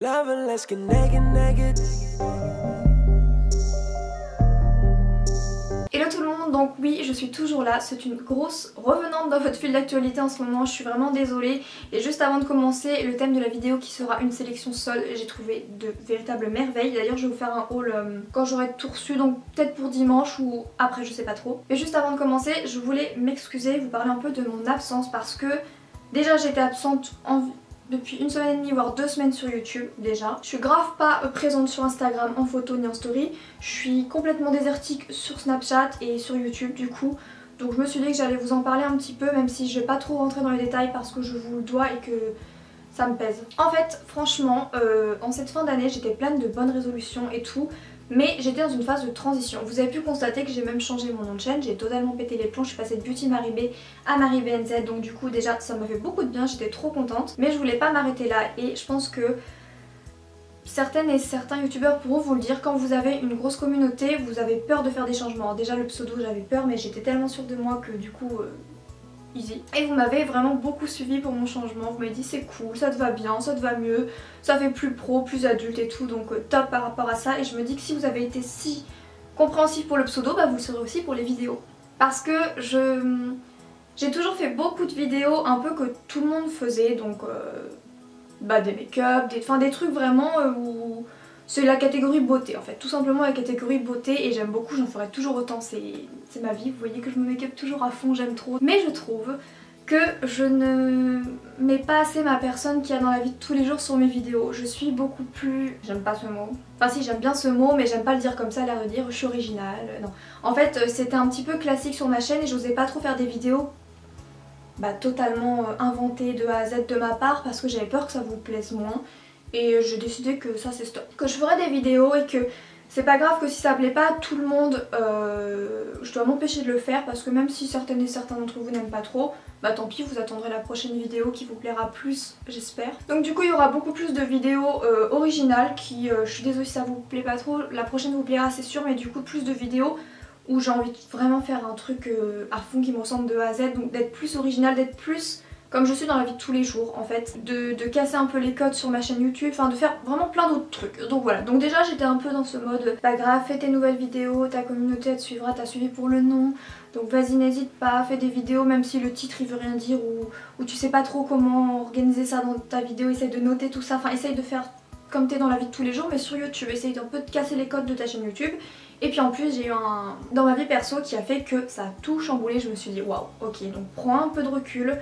Hello tout le monde, donc oui je suis toujours là, c'est une grosse revenante dans votre fil d'actualité en ce moment, je suis vraiment désolée. Et juste avant de commencer, le thème de la vidéo qui sera une sélection seule, j'ai trouvé de véritables merveilles. D'ailleurs je vais vous faire un haul quand j'aurai tout reçu, donc peut-être pour dimanche ou après, je sais pas trop. Mais juste avant de commencer, je voulais m'excuser, vous parler un peu de mon absence parce que déjà j'étais absente depuis une semaine et demie voire 2 semaines sur YouTube déjà. Je suis grave pas présente sur Instagram en photo ni en story. Je suis complètement désertique sur Snapchat et sur YouTube du coup. Donc je me suis dit que j'allais vous en parler un petit peu, même si je vais pas trop rentrer dans les détails parce que je vous le dois et que ça me pèse. En fait franchement en cette fin d'année j'étais pleine de bonnes résolutions et tout. Mais j'étais dans une phase de transition. Vous avez pu constater que j'ai même changé mon nom de chaîne, j'ai totalement pété les plombs, je suis passée de Beauty Maribé à Maribé NZ, donc du coup déjà ça m'a fait beaucoup de bien, j'étais trop contente. Mais je voulais pas m'arrêter là et je pense que certaines et certains youtubeurs pourront vous le dire, quand vous avez une grosse communauté, vous avez peur de faire des changements. Déjà le pseudo j'avais peur mais j'étais tellement sûre de moi que du coup... easy. Et vous m'avez vraiment beaucoup suivi pour mon changement, vous m'avez dit c'est cool, ça te va bien, ça te va mieux, ça fait plus pro, plus adulte et tout, donc top par rapport à ça. Et je me dis que si vous avez été si compréhensif pour le pseudo, bah vous le serez aussi pour les vidéos. Parce que j'ai toujours fait beaucoup de vidéos un peu que tout le monde faisait, donc des make-up, des trucs vraiment où... C'est la catégorie beauté en fait, tout simplement la catégorie beauté, et j'aime beaucoup, j'en ferai toujours autant, c'est ma vie, vous voyez que je me make-up toujours à fond, j'aime trop. Mais je trouve que je ne mets pas assez ma personne qu'il y a dans la vie de tous les jours sur mes vidéos. Je suis beaucoup plus... J'aime pas ce mot. Enfin si, j'aime bien ce mot mais j'aime pas le dire comme ça, l'air de dire je suis originale, non. En fait c'était un petit peu classique sur ma chaîne et j'osais pas trop faire des vidéos totalement inventées de A à Z de ma part parce que j'avais peur que ça vous plaise moins. Et j'ai décidé que ça c'est stop. Que je ferai des vidéos et que c'est pas grave que si ça plaît pas à tout le monde, je dois m'empêcher de le faire parce que même si certaines et certains d'entre vous n'aiment pas trop, bah tant pis, vous attendrez la prochaine vidéo qui vous plaira plus, j'espère. Donc du coup il y aura beaucoup plus de vidéos originales qui, je suis désolée si ça vous plaît pas trop, la prochaine vous plaira c'est sûr, mais du coup plus de vidéos où j'ai envie de vraiment faire un truc à fond qui me ressemble de A à Z, donc d'être plus original, d'être plus... comme je suis dans la vie de tous les jours en fait, de casser un peu les codes sur ma chaîne YouTube, enfin de faire vraiment plein d'autres trucs. Donc voilà, donc déjà j'étais un peu dans ce mode, pas grave, fais tes nouvelles vidéos, ta communauté elle te suivra, t'as suivi pour le nom, donc vas-y n'hésite pas, fais des vidéos même si le titre il veut rien dire ou tu sais pas trop comment organiser ça dans ta vidéo, essaye de noter tout ça, enfin essaye de faire comme t'es dans la vie de tous les jours mais sur YouTube, essaye d'un peu de casser les codes de ta chaîne YouTube. Et puis en plus j'ai eu un... dans ma vie perso qui a fait que ça a tout chamboulé, je me suis dit waouh, ok, donc prends un peu de recul.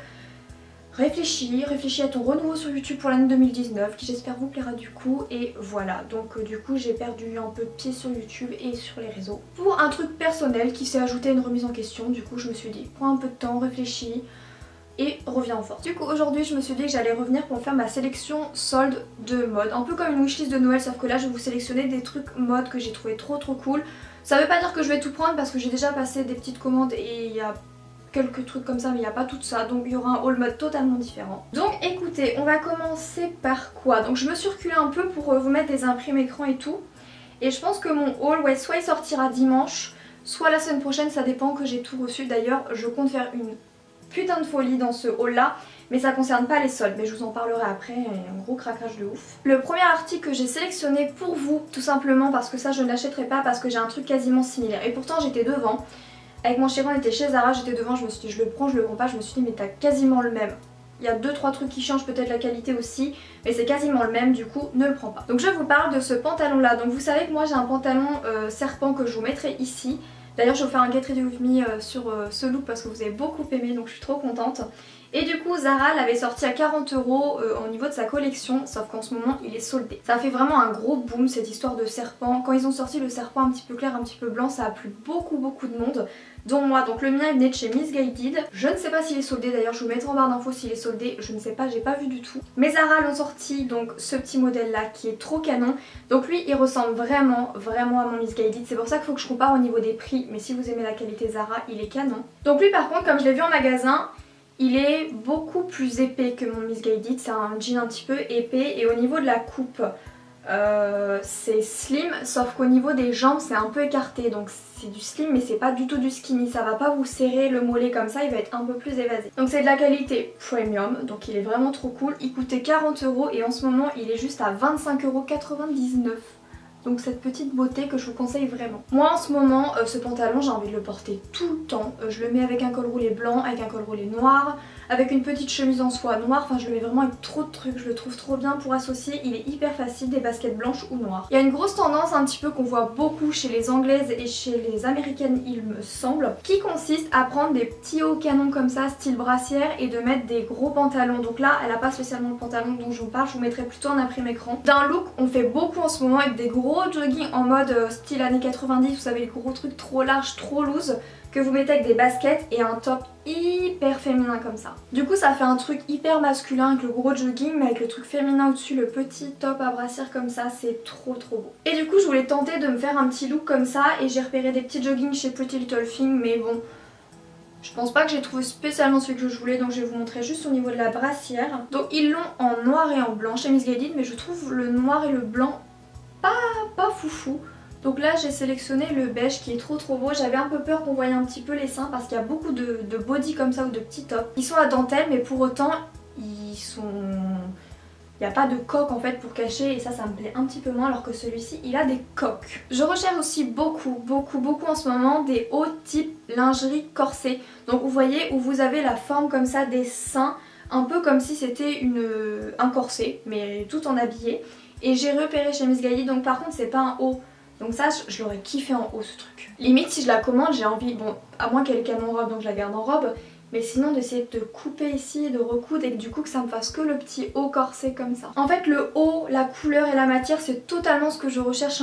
Réfléchis à ton renouveau sur YouTube pour l'année 2019 qui j'espère vous plaira du coup. Et voilà, donc du coup j'ai perdu un peu de pied sur YouTube et sur les réseaux pour un truc personnel qui s'est ajouté à une remise en question. Du coup je me suis dit prends un peu de temps, réfléchis et reviens en force. Du coup aujourd'hui je me suis dit que j'allais revenir pour faire ma sélection solde de mode, un peu comme une wishlist de Noël, sauf que là je vais vous sélectionner des trucs mode que j'ai trouvé trop cool. Ça veut pas dire que je vais tout prendre parce que j'ai déjà passé des petites commandes et il y a quelques trucs comme ça mais il n'y a pas tout ça, donc il y aura un haul mode totalement différent. Donc écoutez, on va commencer par quoi? Donc je me suis reculée un peu pour vous mettre des imprimes écran et tout, et je pense que mon haul, ouais, soit il sortira dimanche, soit la semaine prochaine, ça dépend que j'ai tout reçu. D'ailleurs je compte faire une putain de folie dans ce haul là, mais ça concerne pas les soldes, mais je vous en parlerai après, un gros craquage de ouf. Le premier article que j'ai sélectionné pour vous, tout simplement parce que ça je ne l'achèterai pas parce que j'ai un truc quasiment similaire, et pourtant j'étais devant. Avec mon chéri on était chez Zara, j'étais devant, je me suis dit je le prends, je le prends pas, je me suis dit mais t'as quasiment le même. Il y a 2-3 trucs qui changent, peut-être la qualité aussi, mais c'est quasiment le même, du coup ne le prends pas. Donc je vous parle de ce pantalon là, donc vous savez que moi j'ai un pantalon serpent que je vous mettrai ici. D'ailleurs je vais vous faire un get ready with me sur ce look parce que vous avez beaucoup aimé, donc je suis trop contente. Et du coup Zara l'avait sorti à 40 € au niveau de sa collection, sauf qu'en ce moment il est soldé. Ça a fait vraiment un gros boom cette histoire de serpent. Quand ils ont sorti le serpent un petit peu clair, un petit peu blanc, ça a plu beaucoup de monde, dont moi. Donc le mien il venait de chez Missguided. Je ne sais pas s'il est soldé, d'ailleurs je vous mettrai en barre d'infos s'il est soldé, je ne sais pas, j'ai pas vu du tout. Mais Zara l'ont sorti, donc ce petit modèle là qui est trop canon. Donc lui il ressemble vraiment à mon Missguided, c'est pour ça qu'il faut que je compare au niveau des prix, mais si vous aimez la qualité Zara il est canon. Donc lui par contre comme je l'ai vu en magasin, il est beaucoup plus épais que mon Missguided, c'est un jean un petit peu épais, et au niveau de la coupe, c'est slim, sauf qu'au niveau des jambes c'est un peu écarté, donc c'est du slim mais c'est pas du tout du skinny, ça va pas vous serrer le mollet comme ça, il va être un peu plus évasé. Donc c'est de la qualité premium, donc il est vraiment trop cool, il coûtait 40 € et en ce moment il est juste à 25,99 €. Donc cette petite beauté que je vous conseille vraiment. Moi en ce moment, ce pantalon j'ai envie de le porter tout le temps. Je le mets avec un col roulé blanc, avec un col roulé noir, avec une petite chemise en soie noire. Enfin je le mets vraiment avec trop de trucs, je le trouve trop bien pour associer. Il est hyper facile, des baskets blanches ou noires. Il y a une grosse tendance un petit peu qu'on voit beaucoup chez les anglaises et chez les américaines il me semble, qui consiste à prendre des petits hauts canons comme ça, style brassière, et de mettre des gros pantalons. Donc là elle a pas spécialement le pantalon dont je vous parle, je vous mettrai plutôt un imprimé écran. D'un look on fait beaucoup en ce moment avec des gros jogging en mode style années 90, vous savez les gros trucs trop larges, trop loose, que vous mettez avec des baskets et un top hyper féminin comme ça. Du coup ça fait un truc hyper masculin avec le gros jogging mais avec le truc féminin au-dessus, le petit top à brassière comme ça, c'est trop beau. Et du coup je voulais tenter de me faire un petit look comme ça et j'ai repéré des petits joggings chez Pretty Little Thing mais bon, je pense pas que j'ai trouvé spécialement celui que je voulais, donc je vais vous montrer juste au niveau de la brassière. Donc ils l'ont en noir et en blanc chez Missguided, mais je trouve le noir et le blanc pas foufou. Donc là j'ai sélectionné le beige qui est trop beau. J'avais un peu peur qu'on voie un petit peu les seins parce qu'il y a beaucoup de body comme ça ou de petits tops. Ils sont à dentelle mais pour autant il n'y a pas de coque en fait pour cacher et ça me plaît un petit peu moins alors que celui-ci il a des coques. Je recherche aussi beaucoup en ce moment des hauts type lingerie corsée. Donc vous voyez où vous avez la forme comme ça des seins, un peu comme si c'était un corset mais tout en habillé. Et j'ai repéré chez Missguided, donc par contre c'est pas un haut. Donc ça je l'aurais kiffé en haut ce truc. Limite si je la commande j'ai envie, bon à moins qu'elle est canon en robe donc je la garde en robe, mais sinon d'essayer de couper ici, de recoudre et que du coup que ça me fasse que le petit haut corset comme ça. En fait le haut, la couleur et la matière c'est totalement ce que je recherche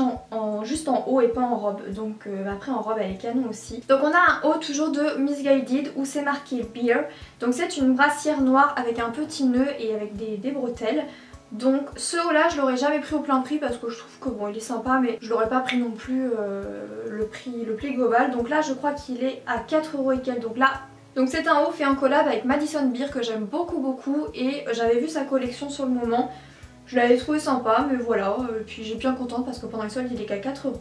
juste en haut et pas en robe. Donc après en robe elle est canon aussi. Donc on a un haut toujours de Missguided où c'est marqué Beer. Donc c'est une brassière noire avec un petit nœud et avec des bretelles. Donc ce haut là je l'aurais jamais pris au plein prix parce que je trouve que bon il est sympa mais je l'aurais pas pris non plus le prix global. Donc là je crois qu'il est à 4 € et quelques. Donc c'est un haut fait en collab avec Madison Beer que j'aime beaucoup et j'avais vu sa collection sur le moment. Je l'avais trouvé sympa mais voilà, puis j'ai bien contente parce que pendant les soldes il est qu'à 4 €.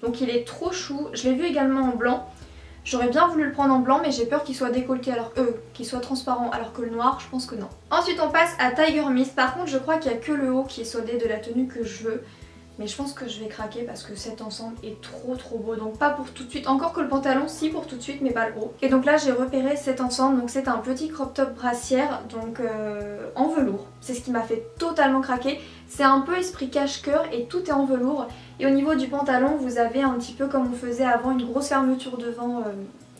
Donc il est trop chou, je l'ai vu également en blanc. J'aurais bien voulu le prendre en blanc mais j'ai peur qu'il soit décolleté qu'il soit transparent alors que le noir je pense que non. Ensuite on passe à Tiger Mist. Par contre je crois qu'il n'y a que le haut qui est soldé de la tenue que je veux. Mais je pense que je vais craquer parce que cet ensemble est trop beau. Donc pas pour tout de suite, encore que le pantalon si pour tout de suite mais pas le haut. Et donc là j'ai repéré cet ensemble, donc c'est un petit crop top brassière donc en velours. C'est ce qui m'a fait totalement craquer. C'est un peu esprit cache-cœur et tout est en velours. Et au niveau du pantalon vous avez un petit peu comme on faisait avant une grosse fermeture devant,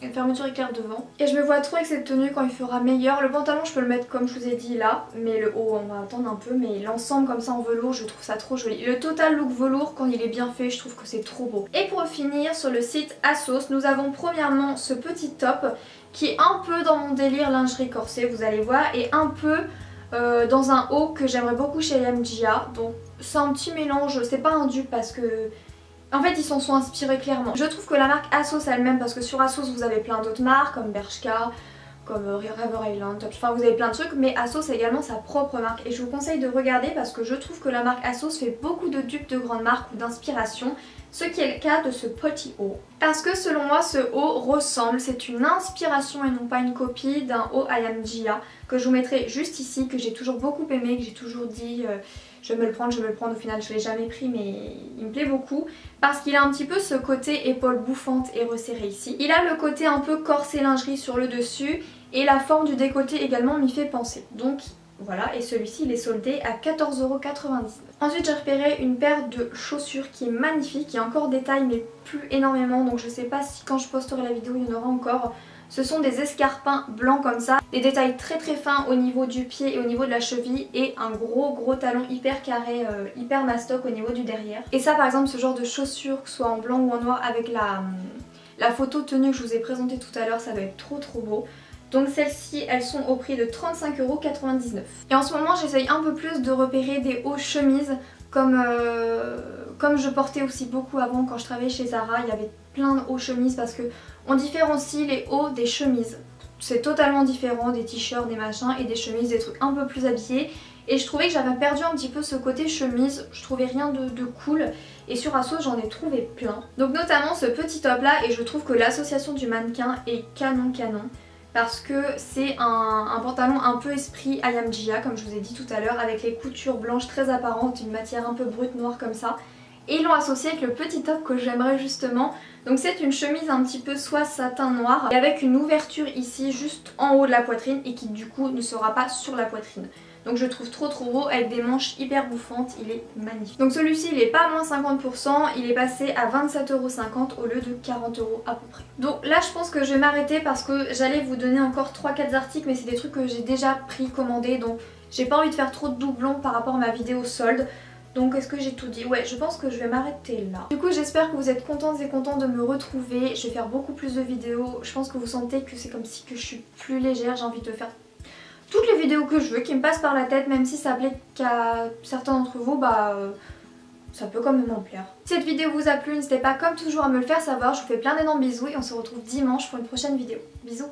une fermeture éclair devant. Et je me vois trop avec cette tenue quand il fera meilleur. Le pantalon je peux le mettre comme je vous ai dit là, mais le haut on va attendre un peu. Mais l'ensemble comme ça en velours je trouve ça trop joli. Le total look velours quand il est bien fait je trouve que c'est trop beau. Et pour finir sur le site ASOS nous avons premièrement ce petit top qui est un peu dans mon délire lingerie corsée vous allez voir. Et un peu dans un haut que j'aimerais beaucoup chez MGA. Donc c'est un petit mélange, c'est pas un dupe parce que en fait ils s'en sont inspirés clairement. Je trouve que la marque ASOS elle-même, parce que sur ASOS vous avez plein d'autres marques comme Bershka, comme River Island, enfin vous avez plein de trucs, mais ASOS a également sa propre marque et je vous conseille de regarder parce que je trouve que la marque ASOS fait beaucoup de dupes de grandes marques ou d'inspiration, ce qui est le cas de ce petit haut. Parce que selon moi ce haut ressemble, c'est une inspiration et non pas une copie d'un haut IMGA que je vous mettrai juste ici, que j'ai toujours beaucoup aimé, que j'ai toujours dit je vais me le prendre, au final je ne l'ai jamais pris mais il me plaît beaucoup parce qu'il a un petit peu ce côté épaule bouffante et resserrée ici. Il a le côté un peu corset lingerie sur le dessus et la forme du décolleté également m'y fait penser. Donc voilà, et celui-ci il est soldé à 14,99 €. Ensuite j'ai repéré une paire de chaussures qui est magnifique, il y a encore des tailles mais plus énormément donc je sais pas si quand je posterai la vidéo il y en aura encore. Ce sont des escarpins blancs comme ça, des détails très fins au niveau du pied et au niveau de la cheville et un gros talon hyper carré, hyper mastoc au niveau du derrière. Et ça par exemple ce genre de chaussures, que ce soit en blanc ou en noir avec la photo tenue que je vous ai présentée tout à l'heure, ça doit être trop beau. Donc celles-ci elles sont au prix de 35,99 €. Et en ce moment j'essaye un peu plus de repérer des hauts chemises comme je portais aussi beaucoup avant quand je travaillais chez Zara, il y avait plein de hauts chemises parce que on différencie les hauts des chemises. C'est totalement différent des t-shirts, des machins et des chemises, des trucs un peu plus habillés. et je trouvais que j'avais perdu un petit peu ce côté chemise, je trouvais rien de cool et sur Asos j'en ai trouvé plein. Donc notamment ce petit top là, et je trouve que l'association du mannequin est canon parce que c'est un pantalon un peu esprit I Am Gia comme je vous ai dit tout à l'heure, avec les coutures blanches très apparentes, une matière un peu brute noire comme ça. Et ils l'ont associé avec le petit top que j'aimerais justement. Donc c'est une chemise un petit peu soit satin noir et avec une ouverture ici juste en haut de la poitrine et qui du coup ne sera pas sur la poitrine. Donc je le trouve trop beau avec des manches hyper bouffantes, il est magnifique. Donc celui-ci il est pas à moins 50%, il est passé à 27,50€ au lieu de 40€ à peu près. Donc là je pense que je vais m'arrêter parce que j'allais vous donner encore 3-4 articles mais c'est des trucs que j'ai déjà pris, commandés, donc j'ai pas envie de faire trop de doublons par rapport à ma vidéo solde. Donc est-ce que j'ai tout dit? Ouais, je pense que je vais m'arrêter là. Du coup j'espère que vous êtes contentes et contents de me retrouver. Je vais faire beaucoup plus de vidéos. Je pense que vous sentez que c'est comme si que je suis plus légère. J'ai envie de faire toutes les vidéos que je veux, qui me passent par la tête. Même si ça plaît qu'à certains d'entre vous, ça peut quand même en plaire. Si cette vidéo vous a plu, n'hésitez pas comme toujours à me le faire savoir. Je vous fais plein d'énormes bisous et on se retrouve dimanche pour une prochaine vidéo. Bisous.